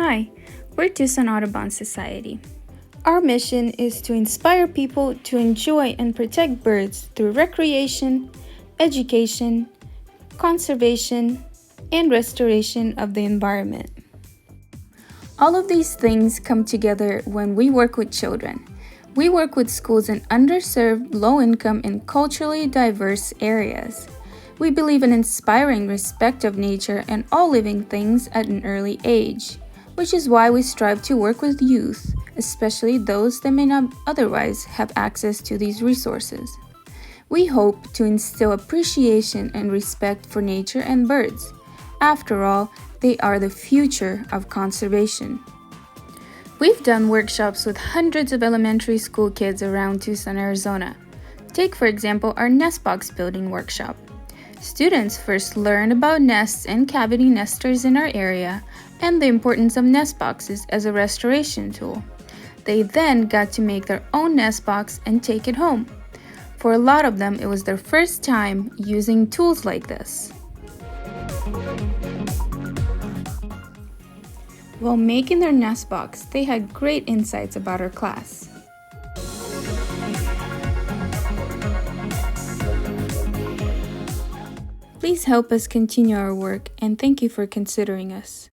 Hi, we're Tucson Audubon Society. Our mission is to inspire people to enjoy and protect birds through recreation, education, conservation, and restoration of the environment. All of these things come together when we work with children. We work with schools in underserved, low-income, and culturally diverse areas. We believe in inspiring respect of nature and all living things at an early age, which is why we strive to work with youth, especially those that may not otherwise have access to these resources. We hope to instill appreciation and respect for nature and birds. After all, they are the future of conservation. We've done workshops with hundreds of elementary school kids around Tucson, Arizona. Take, for example, our Nestbox building workshop. Students first learned about nests and cavity nesters in our area and the importance of Nestboxes as a restoration tool. They then got to make their own Nestbox and take it home. For a lot of them, it was their first time using tools like this. While making their Nestbox, they had great insights about our class. Please help us continue our work, and thank you for considering us.